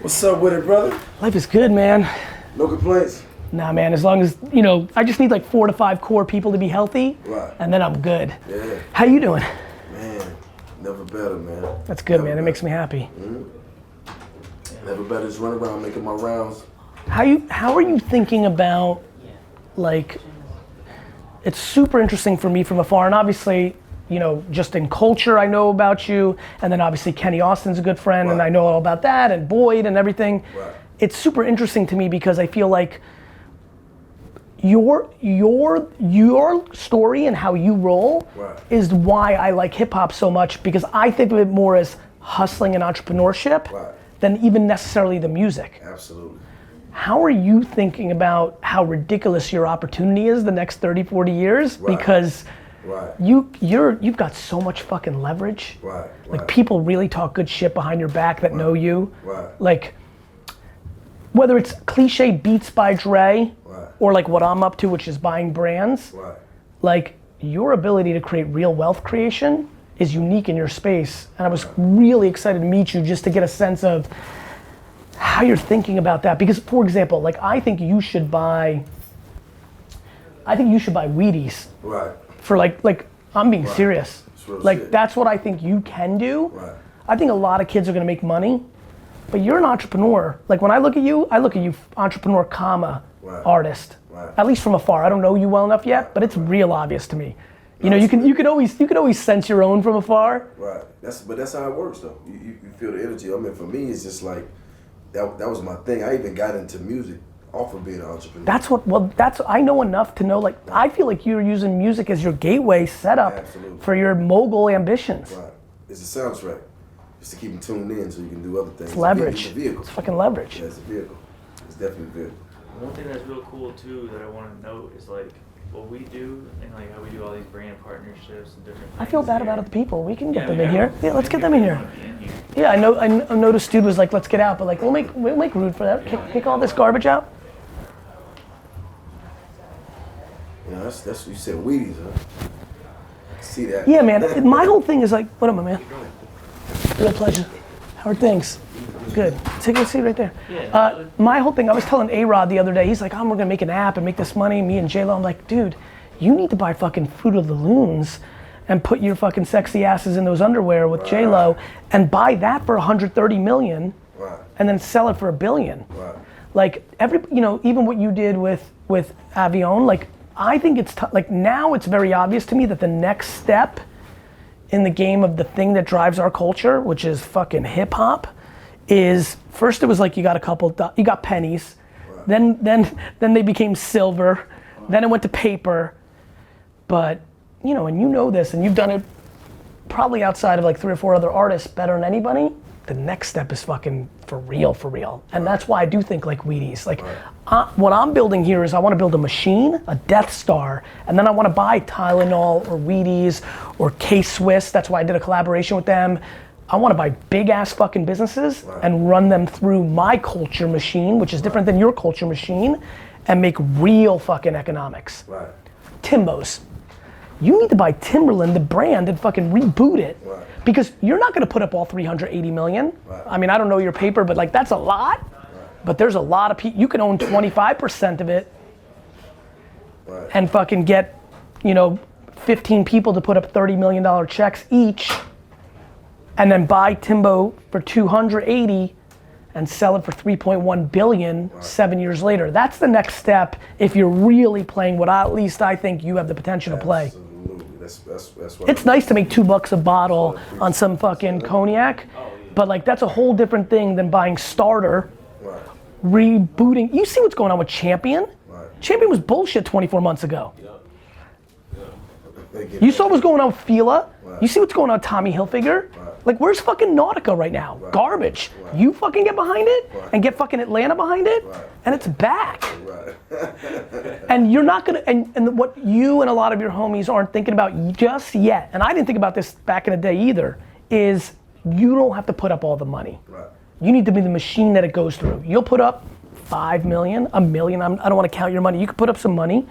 What's up with it, brother? Life is good, man. No complaints? Nah, man, as long as, you know, I just need like 4 to 5 core people to be healthy, right, and then I'm good. Yeah. How you doing? Man, never better, man. That's good, never man. Better. It makes me happy. Never better. Just run around making my rounds. How are you thinking about, like, it's super interesting for me from afar, and obviously, you know, just in culture I know about you, and then obviously Kenny Austin's a good friend, and I know all about that, and Boyd and everything. Right. It's super interesting to me because I feel like your story and how you roll is why I like hip hop so much, because I think of it more as hustling and entrepreneurship than even necessarily the music. Absolutely. How are you thinking about how ridiculous your opportunity is the next 30, 40 years? Because you've got so much fucking leverage. Like people really talk good shit behind your back that know you. Like, whether it's cliche Beats by Dre, or like what I'm up to, which is buying brands, like your ability to create real wealth creation is unique in your space. And I was really excited to meet you just to get a sense of how you're thinking about that. Because for example, like I think you should buy Wheaties. For like I'm being serious. Like that's what I think you can do. I think a lot of kids are gonna make money, but you're an entrepreneur. Like when I look at you entrepreneur comma artist. At least from afar. I don't know you well enough yet, but it's real obvious to me. You know, you can always sense your own from afar. But that's how it works though. You feel the energy. I mean, for me, it's just like that was my thing. I even got into music off of being an entrepreneur. I know enough to know, like, I feel like you're using music as your gateway setup for your mogul ambitions. It's a soundtrack. Just to keep them tuned in so you can do other things. It's leverage. It's a vehicle. It's fucking leverage. Yeah, it's a vehicle. It's definitely a vehicle. One thing that's real cool too that I want to note is like what we do and like how we do all these brand partnerships and different things. I feel bad about other people. We can get them in here. Yeah, let's get them in here. Yeah, I noticed dude was like, let's get out, but like we'll make room for that. Kick all this garbage out. Yeah, that's what you said, Wheaties, huh? See that? Yeah, man. My whole thing is like, what up, my man? Real pleasure. How are things? Good. Take a seat right there. My whole thing, I was telling A-Rod the other day, he's like, we're gonna make an app and make this money, me and J-Lo. I'm like, dude, you need to buy fucking Fruit of the Loons and put your fucking sexy asses in those underwear with J-Lo and buy that for 130 million and then sell it for $1 billion. Like even what you did with Avion, like I think it's like now it's very obvious to me that the next step in the game of the thing that drives our culture, which is fucking hip hop, is first it was like you got pennies, then they became silver, then it went to paper, but you know, and you know this, and you've done it probably outside of like 3 or 4 other artists better than anybody. The next step is fucking for real, and that's why I do think like Wheaties. Like what I'm building here is I want to build a machine, a Death Star, and then I want to buy Tylenol or Wheaties or K-Swiss. That's why I did a collaboration with them. I want to buy big ass fucking businesses and run them through my culture machine, which is different than your culture machine, and make real fucking economics. Timbos. You need to buy Timberland, the brand, and fucking reboot it. Because you're not gonna put up all 380 million. I mean, I don't know your paper, but like that's a lot. But there's a lot of people, you can own 25% of it and fucking get, 15 people to put up $30 million checks each and then buy Timbo for 280 and sell it for 3.1 billion 7 years later. That's the next step if you're really playing what at least I think you have the potential to play. That's what it's nice to make $2 a bottle on some fucking cognac, but like that's a whole different thing than buying starter, rebooting. You see what's going on with Champion? Champion was bullshit 24 months ago. You saw what's going on with FILA. You see what's going on with Tommy Hilfiger? Like where's fucking Nautica right now? Garbage. You fucking get behind it and get fucking Atlanta behind it and it's back. And you're not gonna, and what you and a lot of your homies aren't thinking about just yet, and I didn't think about this back in the day either, is you don't have to put up all the money. You need to be the machine that it goes through. You'll put up 5 million, $1 million, I don't wanna count your money. You can put up some money,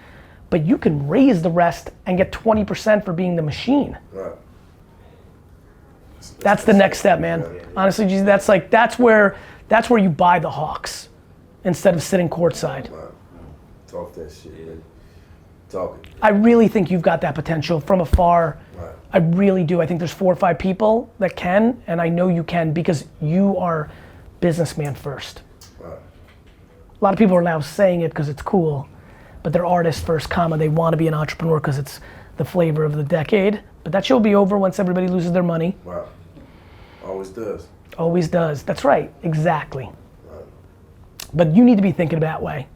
but you can raise the rest and get 20% for being the machine. That's the next step, man. Honestly, that's where That's where you buy the Hawks instead of sitting courtside. Right. Talk that shit, man. Talk it. I really think you've got that potential from afar. Right. I really do. I think there's 4 or 5 people that can, and I know you can because you are businessman first. Right. A lot of people are now saying it because it's cool, but they're artists first, comma, they want to be an entrepreneur because it's the flavor of the decade. But that shit will be over once everybody loses their money. Wow. Always does. Always does. That's right. Exactly. Right. But you need to be thinking that way.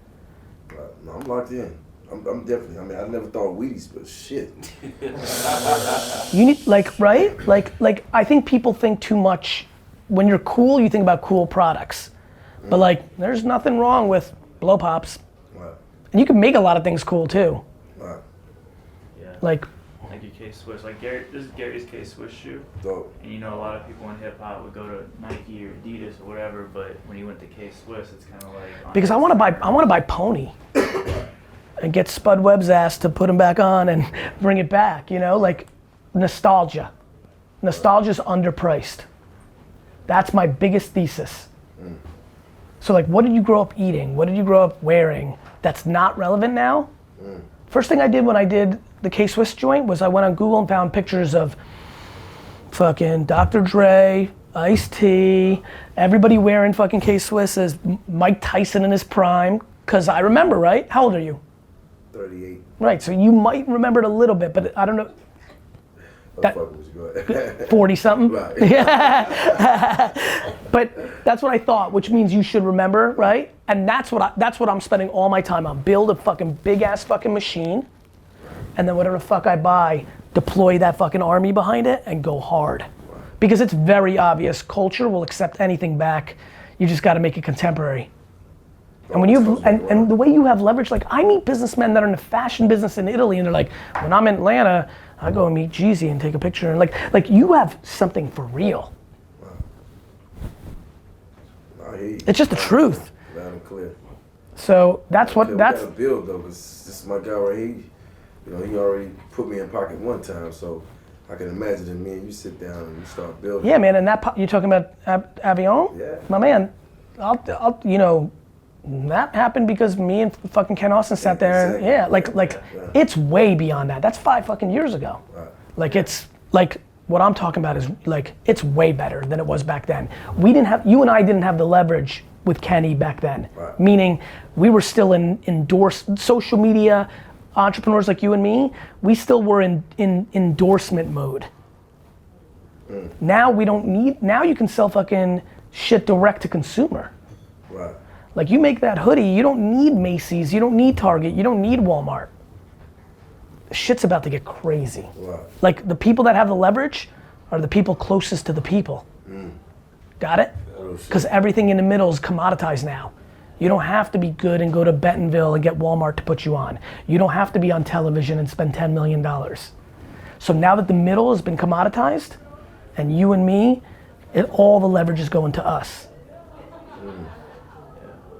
Right. No, I'm locked in. I'm definitely, I mean, I never thought Wheaties, but shit. You need, like, right? Like, I think people think too much. When you're cool, you think about cool products. But like, there's nothing wrong with blow pops. Right. And you can make a lot of things cool too. Right. Yeah. Like your K-Swiss, like this is Gary's K-Swiss shoe. Dope. And you know, a lot of people in hip hop would go to Nike or Adidas or whatever, but when you went to K-Swiss, it's kind of like. because I want to buy Pony. And get Spud Webb's ass to put him back on and bring it back, you know? Like, nostalgia. Nostalgia's underpriced. That's my biggest thesis. So like, what did you grow up eating? What did you grow up wearing that's not relevant now? First thing I did when I did the K-Swiss joint was I went on Google and found pictures of fucking Dr. Dre, Ice-T, everybody wearing fucking K-Swisses, Mike Tyson in his prime, cause I remember, right? How old are you? 38. Right, so you might remember it a little bit, but I don't know. That, fuck with you, go ahead. 40 something? Right. Yeah. But that's what I thought, which means you should remember, right? And that's what I'm spending all my time on. Build a fucking big ass fucking machine, and then whatever the fuck I buy, deploy that fucking army behind it and go hard. Because it's very obvious, culture will accept anything back. You just gotta make it contemporary. And when you and the way you have leverage, like I meet businessmen that are in the fashion business in Italy, and they're like, when I'm in Atlanta, I go and meet Jeezy and take a picture, and like you have something for real. I hear you. It's just the truth. Loud and clear. So that's what We that's. gotta build though, cause this is my guy right here. You know, he already put me in pocket one time, so I can imagine that me and you sit down and you start building. Yeah, man, and you're talking about Avion? Yeah. My man, I'll you know, that happened because me and fucking Ken Austin sat there. Exactly. And, yeah, it's way beyond that. That's 5 fucking years ago. Right. Like it's like what I'm talking about is like it's way better than it was back then. You and I didn't have the leverage with Kenny back then. Right. Meaning we were still in social media entrepreneurs like you and me. We still were in endorsement mode. Now we don't need. Now you can sell fucking shit direct to consumer. Right. Like you make that hoodie, you don't need Macy's, you don't need Target, you don't need Walmart. Shit's about to get crazy. Right. Like the people that have the leverage are the people closest to the people. Got it? Because everything in the middle is commoditized now. You don't have to be good and go to Bentonville and get Walmart to put you on. You don't have to be on television and spend $10 million. So now that the middle has been commoditized, and you and me, all the leverage is going to us.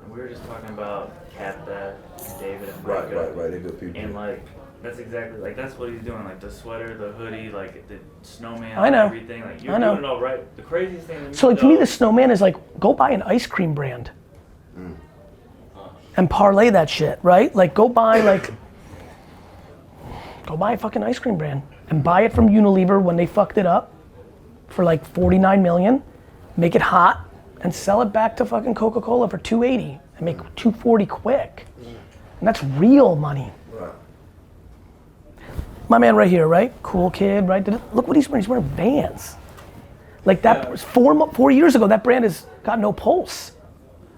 We were just talking about Cat Dad and David and Right. Micah. Right. They're good people. And like, that's exactly, like that's what he's doing. Like the sweater, the hoodie, like the snowman, I know. everything. Like you're I know. doing it all right. The craziest thing to me, So like to me, though- the snowman is like, go buy an ice cream brand. And parlay that shit, right? Like go buy a fucking ice cream brand and buy it from Unilever when they fucked it up for like 49 million, make it hot and sell it back to fucking Coca-Cola for 280 and make 240 quick. And that's real money. Right. My man right here, right? Cool kid, right? Look what he's wearing, Vans. Like that, 4 years ago, that brand has got no pulse.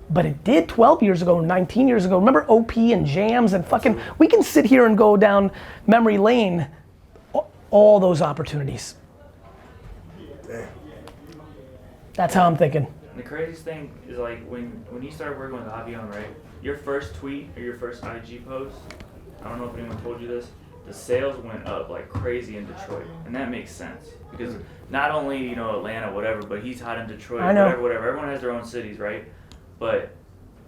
But it did 12 years ago, 19 years ago. Remember OP and Jams and fucking, we can sit here and go down memory lane, all those opportunities. Damn. That's how I'm thinking. And the craziest thing is like when you started working with Avion, right? Your first tweet or your first IG post, I don't know if anyone told you this, the sales went up like crazy in Detroit. And that makes sense. Because not only, you know, Atlanta, whatever, but he's hot in Detroit, I know. whatever. Everyone has their own cities, right? But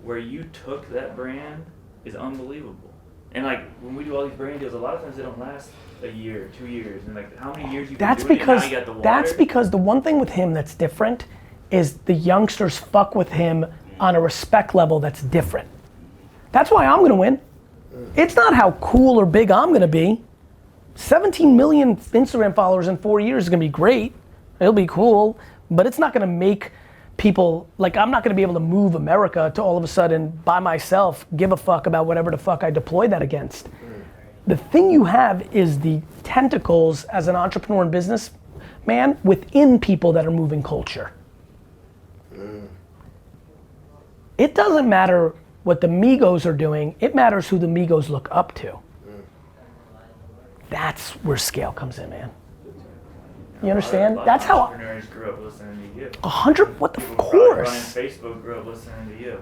where you took that brand is unbelievable. And like when we do all these brand deals, a lot of times they don't last a year, 2 years. And like how many years you've been That's doing it, because now you got the water. that's because the one thing with him that's different is the youngsters fuck with him on a respect level that's different. That's why I'm gonna win. It's not how cool or big I'm gonna be. 17 million Instagram followers in 4 years is gonna be great. It'll be cool, but it's not gonna make people, like I'm not gonna be able to move America to all of a sudden by myself give a fuck about whatever the fuck I deploy that against. The thing you have is the tentacles as an entrepreneur and businessman within people that are moving culture. It doesn't matter what the Migos are doing, it matters who the Migos look up to. That's where scale comes in, man. You understand? That's how entrepreneurs grew up listening to you. 100, what the, of Running course. Facebook grew up listening to you.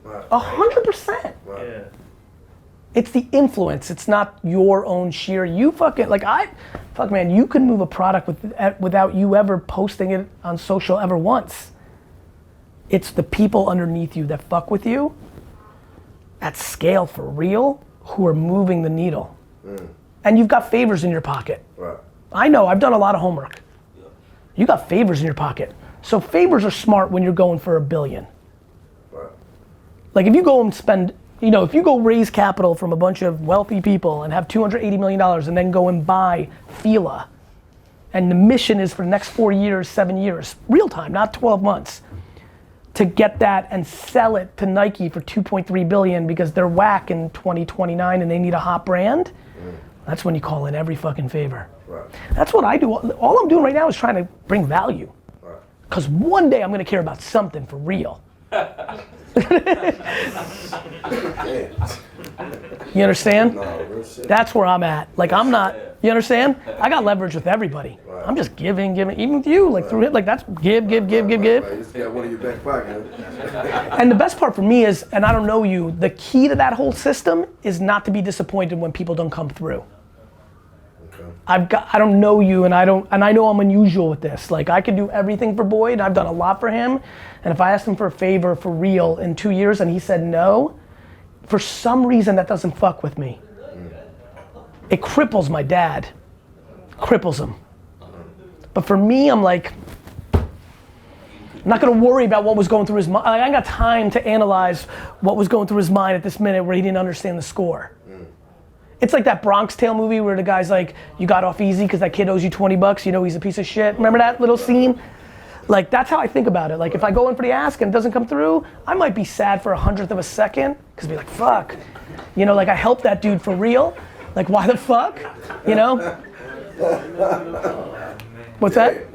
100%. Yeah. It's the influence, it's not your own sheer, you fucking, like fuck man, you can move a product without you ever posting it on social ever once. It's the people underneath you that fuck with you at scale for real who are moving the needle. And you've got favors in your pocket. Right. I know, I've done a lot of homework. You got favors in your pocket. So favors are smart when you're going for $1 billion. Right. Like if you go and spend, if you go raise capital from a bunch of wealthy people and have $280 million and then go and buy FILA, and the mission is for the next 4 years, 7 years, real time, not 12 months, to get that and sell it to Nike for $2.3 billion because they're whack in 2029 and they need a hot brand, that's when you call in every fucking favor. Right. That's what I do. All I'm doing right now is trying to bring value. Right. Because one day I'm gonna care about something for real. You understand? No, real shit. That's where I'm at. Like I'm not, you understand? I got leverage with everybody. Right. I'm just giving, even with you, like through it, like that's give. Right, you just got one in your back pocket. And the best part for me is, and I don't know you, the key to that whole system is not to be disappointed when people don't come through. Okay. I don't know you and I know I'm unusual with this. Like I could do everything for Boyd, I've done a lot for him. And if I asked him for a favor for real in 2 years and he said no, for some reason that doesn't fuck with me. It cripples my dad, cripples him. But for me, I'm like, I'm not gonna worry about what was going through his mind. I ain't got time to analyze what was going through his mind at this minute where he didn't understand the score. It's like that Bronx Tale movie where the guy's like, you got off easy because that kid owes you 20 bucks, you know he's a piece of shit. Remember that little scene? Like that's how I think about it. Like if I go in for the ask and it doesn't come through, I might be sad for 100th of a second, because be like, fuck. Like I helped that dude for real. Like why the fuck? What's that?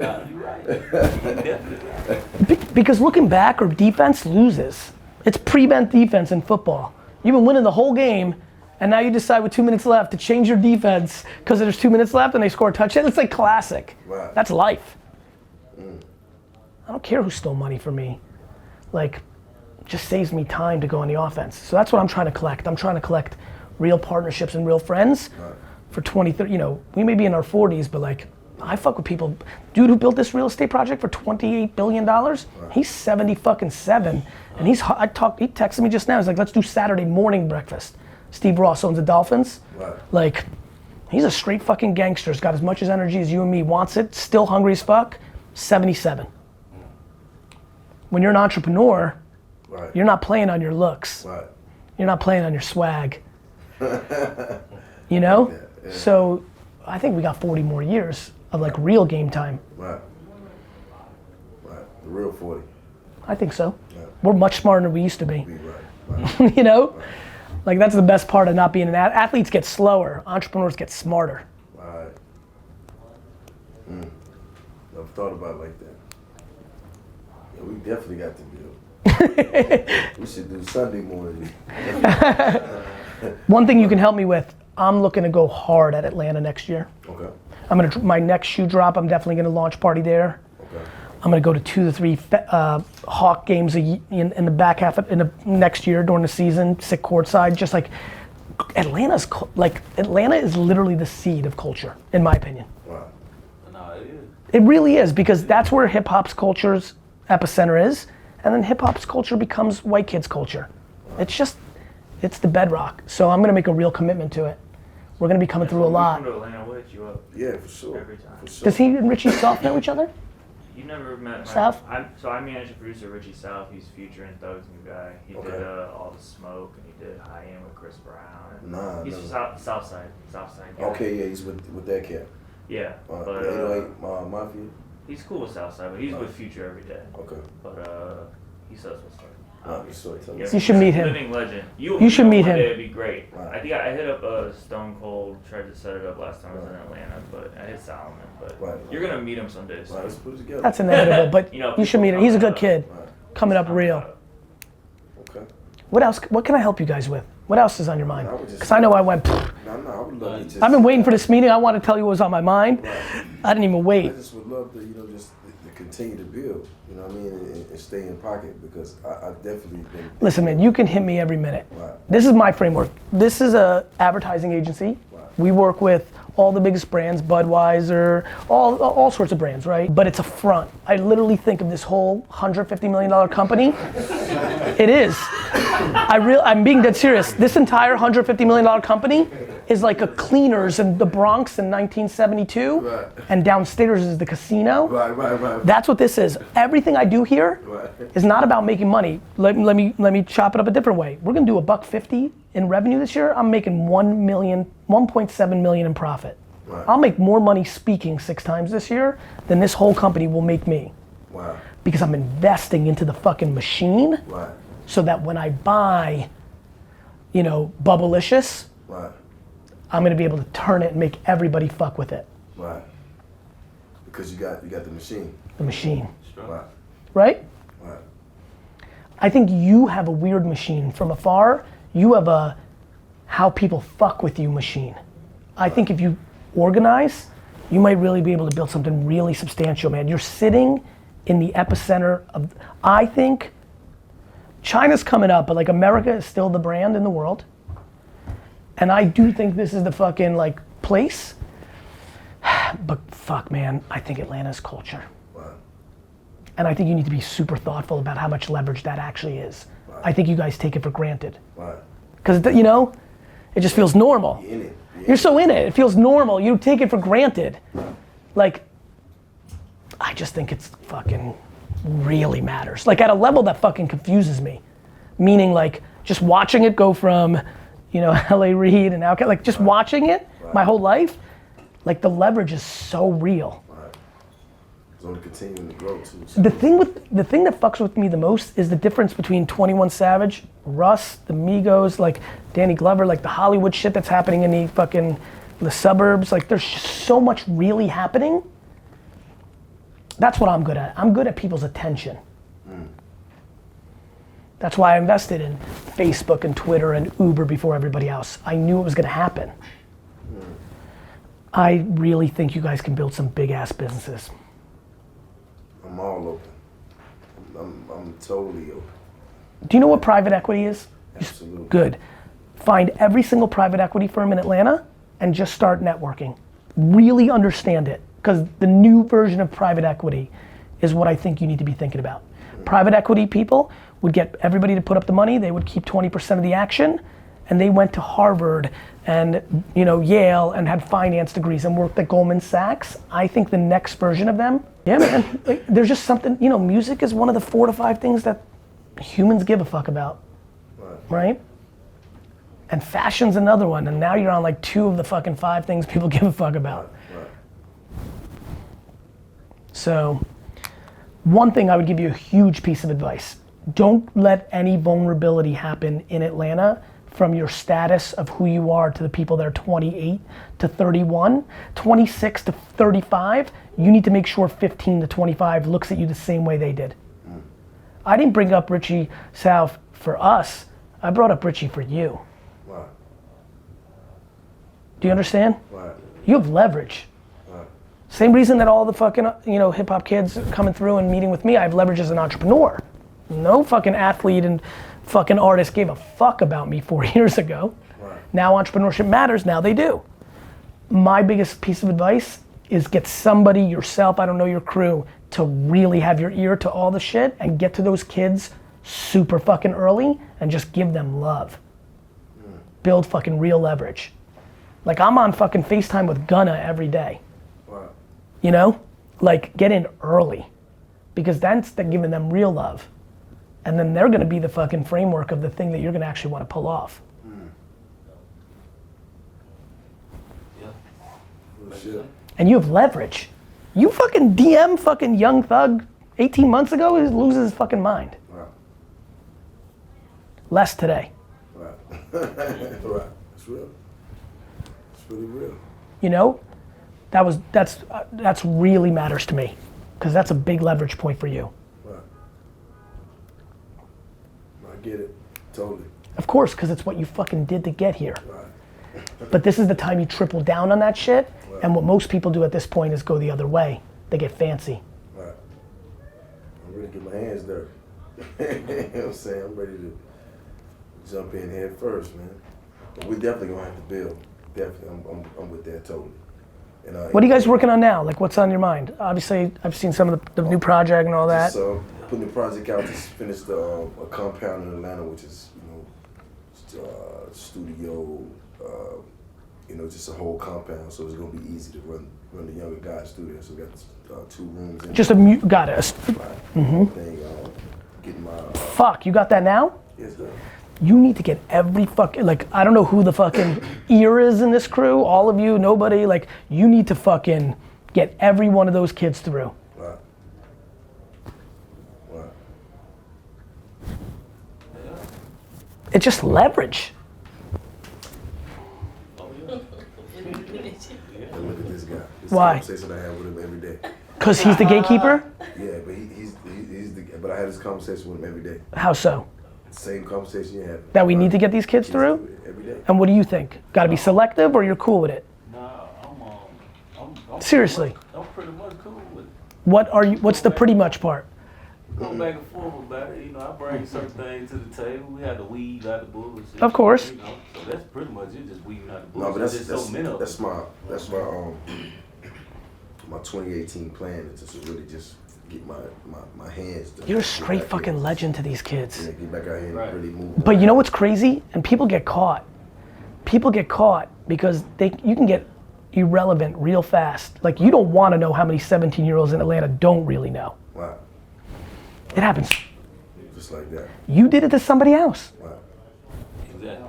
Because looking back, our defense loses. It's prevent defense in football. You've been winning the whole game, and now you decide with 2 minutes left to change your defense because there's 2 minutes left and they score a touchdown. It's like classic. Right. That's life. I don't care who stole money from me. Like, just saves me time to go on the offense. So that's what I'm trying to collect. I'm trying to collect real partnerships and real friends for 20, 30, we may be in our 40s, but like, I fuck with people. Dude who built this real estate project for $28 billion, he's 77, and he texted me just now, he's like, let's do Saturday morning breakfast. Steve Ross owns the Dolphins. Right. Like, he's a straight fucking gangster. He's got as much as energy as you and me, wants it, still hungry as fuck, 77. When you're an entrepreneur, you're not playing on your looks. Right. You're not playing on your swag. Yeah. So I think we got 40 more years of like real game time. Right. Right. The real 40. I think so. Yeah. We're much smarter than we used to be. Right. Like that's the best part of not being an athletes get slower, entrepreneurs get smarter. Right. Never thought about it like that. Yeah, we definitely got to build. We should do Sunday morning. One thing you can help me with, I'm looking to go hard at Atlanta next year. Okay. My next shoe drop, I'm definitely gonna launch party there. Okay. I'm gonna go to 2 to 3 Hawk games in the back half in the next year during the season, sit courtside, just like Atlanta is literally the seed of culture, in my opinion. Wow. No, it is. It really is, because that's where hip hop's culture's epicenter is, and then hip hop's culture becomes white kids' culture. It's the bedrock. So I'm gonna make a real commitment to it. We're gonna be coming through a lot. Come to Atlanta, we'll hit you up. Yeah, for sure. Every time. For sure. Does he and Richie Soft know each other? You never met South? So I manage a producer, Richie South. He's Future and Thug's new guy. He did All the Smoke, and he did High End with Chris Brown. Nah, he's Southside guy. Okay, yeah, he's with that cat. Yeah, but 808 Mafia. He's cool with Southside, but he's with Future every day. Okay. But he says what's up. Yeah, you should meet him. Living legend. You should meet him. It'd be great. Right. I think I hit up Stone Cold. Tried to set it up last time I was in Atlanta, but I hit Solomon. But you're gonna meet him someday. So. Let's put it together. That's inevitable, but you should meet him. He's a good kid. Coming up real. Okay. What else? What can I help you guys with? What else is on your mind? Because I know I went. No, I would love to just. I've been waiting for this meeting. I want to tell you what was on my mind. I didn't even wait. I just would love to, just to continue to build. You know what I mean, and stay in pocket because I definitely been. Listen, man, you can hit me every minute. Right. This is my framework. This is a advertising agency. Right. We work with all the biggest brands, Budweiser, all sorts of brands, right? But it's a front. I literally think of this whole $150 million company. It is. I'm being dead serious. This entire $150 million company is like a cleaners in the Bronx in 1972, right. And downstairs is the casino. Right. That's what this is. Everything I do here is not about making money. Let me chop it up a different way. We're gonna do $150 in revenue this year. I'm making 1.7 million in profit. Right. I'll make more money speaking 6 times this year than this whole company will make me. Wow. Because I'm investing into the fucking machine. Right. So that when I buy, Bubblicious, Right. I'm gonna be able to turn it and make everybody fuck with it. Right. Because you got the machine. The machine. Right. Right? Right. I think you have a weird machine. From afar, you have a how people fuck with you machine. I think if you organize, you might really be able to build something really substantial, man. You're sitting in the epicenter of, I think, China's coming up, but like America is still the brand in the world. And I do think this is the fucking place. But fuck, man, I think Atlanta's culture. Right. And I think you need to be super thoughtful about how much leverage that actually is. Right. I think you guys take it for granted. Right. Because, it just feels normal. You're in it. You're so in it, it feels normal. You take it for granted. I just think it's fucking really matters. At a level that fucking confuses me. Meaning just watching it go from, LA Reid and now, just watching it my whole life, the leverage is so real. Right. It's only continuing to grow too. The thing that fucks with me the most is the difference between 21 Savage, Russ, the Migos, Danny Glover, the Hollywood shit that's happening in the suburbs. There's just so much really happening. That's what I'm good at. I'm good at people's attention. That's why I invested in Facebook and Twitter and Uber before everybody else. I knew it was gonna happen. I really think you guys can build some big ass businesses. I'm all open. I'm totally open. Do you know what private equity is? Absolutely. Good. Find every single private equity firm in Atlanta and just start networking. Really understand it, because the new version of private equity is what I think you need to be thinking about. Private equity people would get everybody to put up the money, they would keep 20% of the action, and they went to Harvard and Yale and had finance degrees and worked at Goldman Sachs. I think the next version of them, yeah man, there's just something, music is one of the 4 to 5 things that humans give a fuck about, right? And fashion's another one, and now you're on 2 of the fucking 5 things people give a fuck about. Right. So, one thing I would give you a huge piece of advice. Don't let any vulnerability happen in Atlanta from your status of who you are to the people that are 28 to 31, 26 to 35. You need to make sure 15 to 25 looks at you the same way they did. I didn't bring up Richie South for us. I brought up Richie for you. Right. Do you understand? Right. You have leverage. Right. Same reason that all the fucking, hip hop kids coming through and meeting with me, I have leverage as an entrepreneur. No fucking athlete and fucking artist gave a fuck about me 4 years ago. Right. Now entrepreneurship matters, now they do. My biggest piece of advice is get somebody, yourself, I don't know your crew, to really have your ear to all the shit and get to those kids super fucking early and just give them love. Build fucking real leverage. I'm on fucking FaceTime with Gunna every day. Right. Get in early. because that's giving them real love. And then they're gonna be the fucking framework of the thing that you're gonna actually wanna pull off. Shit. And you have leverage. You fucking DM fucking Young Thug 18 months ago, he loses his fucking mind. Wow. Less today. Right. Right. It's real. It's really real. You know, that's really matters to me, because that's a big leverage point for you. Right. I get it. Totally. Of course, because it's what you fucking did to get here. Right. But this is the time you triple down on that shit. Right. And what most people do at this point is go the other way. They get fancy. Right. I'm ready to get my hands dirty. You know what I'm saying? I'm ready to jump in head first, man. But we definitely gonna have to build. Definitely, I'm with that totally. And, What are you guys working on now? Like, what's on your mind? Obviously, I've seen some of the new project and all that. So putting the project out, just finished a compound in Atlanta, which is, you know, studio, you know, just a whole compound. So it's gonna be easy to run the younger guys studio. So we got 2 rooms. Just got it. Thing, getting my. Fuck, you got that now? Yes, sir. You need to get every fucking, like, I don't know who the fucking ear is in this crew, all of you, nobody, like, you need to fucking get every one of those kids through. Right. Right. It's just leverage. And look at this guy. This Why? conversation I have with him every day. Because he's the gatekeeper? Yeah, but he's the. But I have this conversation with him every day. How so? Same conversation you have. That we need to get these kids through? Every day. And what do you think? Gotta be selective, or you're cool with it? Nah, I'm Seriously. I'm pretty much cool with it. What's the pretty much part? Go back and forth about it. You know, I bring certain things to the table. We had to weed out the bullshit. Of course. You know, so that's pretty much it, just weeding out the No, bullshit. but There's so many of that's them. my 2018 plan is to really just get my hands dirty. You're a Get straight back fucking in. legend to these kids. Yeah, get back out here and Right. really move. But you know what's crazy? And people get caught. People get caught because you can get irrelevant real fast. Like, you don't want to know how many 17-year-olds in Atlanta don't really know. Wow. It happens. Just like that. You did it to somebody else. Wow. Exactly.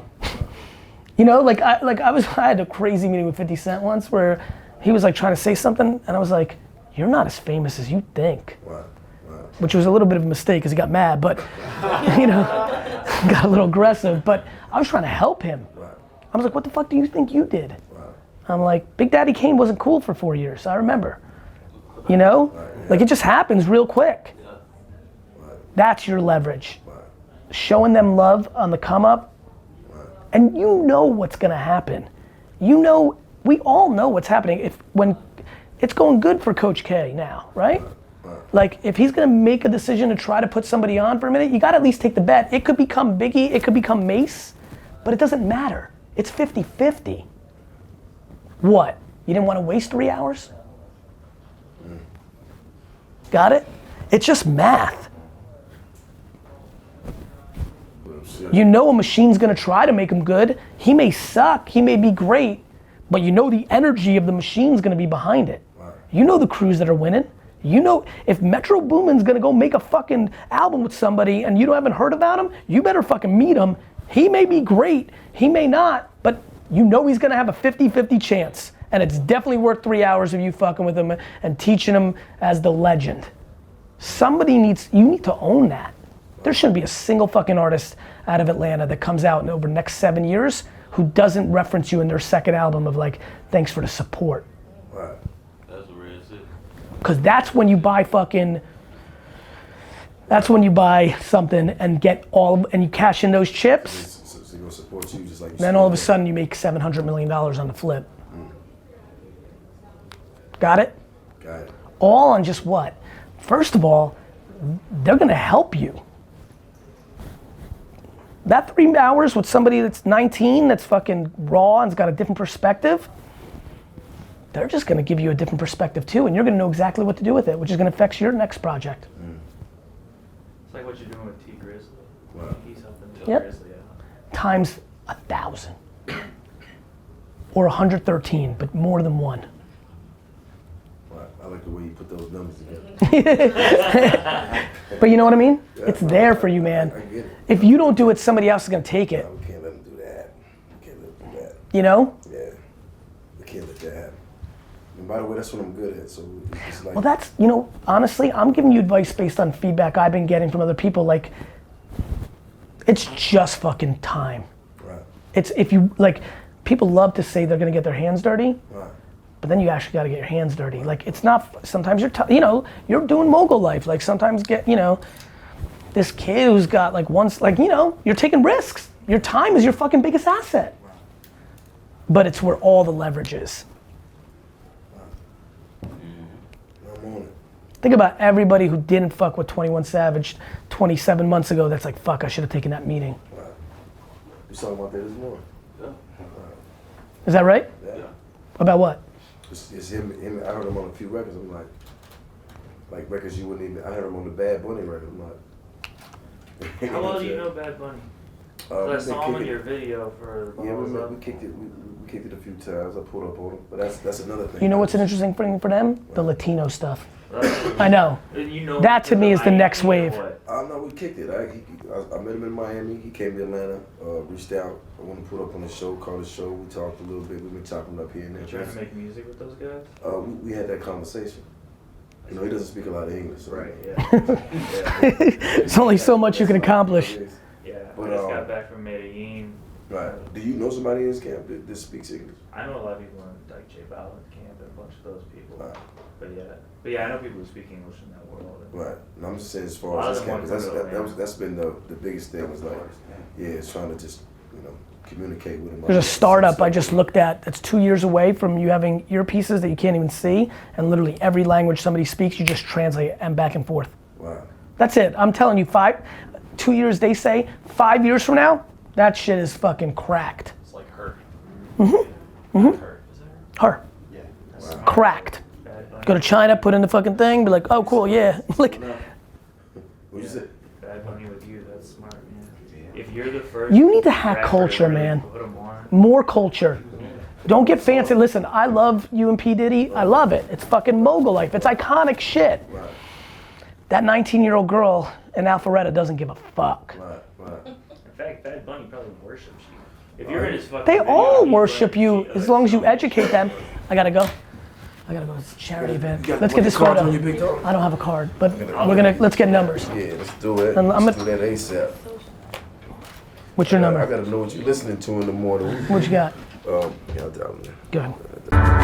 You know, I had a crazy meeting with 50 Cent once where he was like trying to say something, and I was like, you're not as famous as you think. Wow. Wow. Which was a little bit of a mistake because he got mad, but, you know, got a little aggressive. But I was trying to help him. Wow. I was like, what the fuck do you think you did? Wow. I'm like, Big Daddy Kane wasn't cool for 4 years, I remember. You know? Like, it just happens real quick. That's your leverage. Wow. Showing them love on the come up, and you know what's gonna happen. You know, we all know what's happening when it's going good for Coach K now, right? Like, if he's gonna make a decision to try to put somebody on for a minute, you gotta at least take the bet. It could become Biggie, it could become Mace, but it doesn't matter. It's 50-50. What? You didn't wanna waste 3 hours? Got it? It's just math. You know a machine's gonna try to make him good. He may suck, he may be great, but you know the energy of the machine's gonna be behind it. Right. You know the crews that are winning. You know if Metro Boomin's gonna go make a fucking album with somebody and you haven't heard about him, you better fucking meet him. He may be great, he may not, but you know he's gonna have a 50-50 chance. And it's definitely worth 3 hours of you fucking with him and teaching him as the legend. You need to own that. There shouldn't be a single fucking artist out of Atlanta that comes out over the next 7 years who doesn't reference you in their second album of like, thanks for the support. Right. That's the real shit. Cause that's when you buy something and and you cash in those chips, So you're gonna support you just like you then all of a sudden you make $700 million on the flip. Got it? Got it. All on just what? First of all, they're gonna help you. That 3 hours with somebody that's 19, that's fucking raw and's got a different perspective, they're just gonna give you a different perspective too, and you're gonna know exactly what to do with it, which is gonna affect your next project. It's like what you're doing with T Grizzly. Wow. He's helping T Yep. Grizzly out. Times 1,000. Or 113, but more than one. Right. I like like the way you put those numbers together. But you know what I mean? Yeah, It's there for you, man. I get it. If you don't do it, somebody else is gonna take it. No, we can't let them do that. We can't let them do that. You know? Yeah, we can't let that happen. And by the way, that's what I'm good at. So it's like. Well, that's, you know, honestly, I'm giving you advice based on feedback I've been getting from other people. Like, it's just fucking time. Right. It's if you, like, people love to say they're gonna get their hands dirty. Right. But then you actually gotta get your hands dirty. Like, it's not, sometimes you're, you know, you're doing mogul life. Like, sometimes you know, this kid who's got like like, you know, you're taking risks. Your time is your fucking biggest asset. But it's where all the leverage is. I'm on it. Think about everybody who didn't fuck with 21 Savage 27 months ago that's like, fuck, I should have taken that meeting. Right. You talking about that this morning? Yeah. Is that right? Yeah. About what? It's him. I heard him on a few records. I'm like records you wouldn't even. I heard him on the Bad Bunny record. I'm like. How well do you know Bad Bunny? I saw him in your video for. Yeah, we kicked it. We kicked it a few times. I pulled up on him, but that's another thing. You know what's an interesting thing for them? The Latino stuff. I know. You know. That to me is the next wave. No, we kicked it. I met him in Miami. He came to Atlanta. Reached out. I want to put up on the show. Called the show. We talked a little bit. We've been talking up here and there. You trying to make music with those guys? We had that conversation. You know, he doesn't speak a lot of English. So Right. Yeah. There's only so much you can accomplish. Yeah. But, I just got back from Medellin. Right. Do you know somebody in this camp that speaks English? I know a lot of people in like J Balvin camp and a bunch of those people. Right. But yeah, I know people who speak English in that world. Right. And I'm just saying as far as this camp, that's been the biggest thing was like, yeah, it's trying to just, you know, communicate with them. There's a startup I just looked at that's 2 years away from you having earpieces that you can't even see, and literally every language somebody speaks, you just translate and back and forth. Wow. That's it. I'm telling you, 2 years they say, 5 years from now, that shit is fucking cracked. It's like her. Mm-hmm. Her. Is it Her. Yeah. Wow. Cracked. Go to China, put in the fucking thing, be like, oh cool, yeah. Like, What'd you say? Bad Bunny with you, that's smart, man. If you're the first. you need to hack rapper culture, to really man. put 'em on, More culture. Don't get fancy. Listen, I love you and P. Diddy. I love it. It's fucking mogul life. It's iconic shit. Right. That 19-year-old girl in Alpharetta doesn't give a fuck. Right. In fact, Bad Bunny probably worships you. If you're in his fucking They video, all he's worship like, you as long as you educate them. I gotta go. It's a charity event. Let's get this photo. I don't have a card, but let's get numbers. Yeah, let's do it. And Let's do that ASAP. What's your I number? gotta know what you're listening to in the morning. What you got? Yeah, I'll tell them. Go ahead.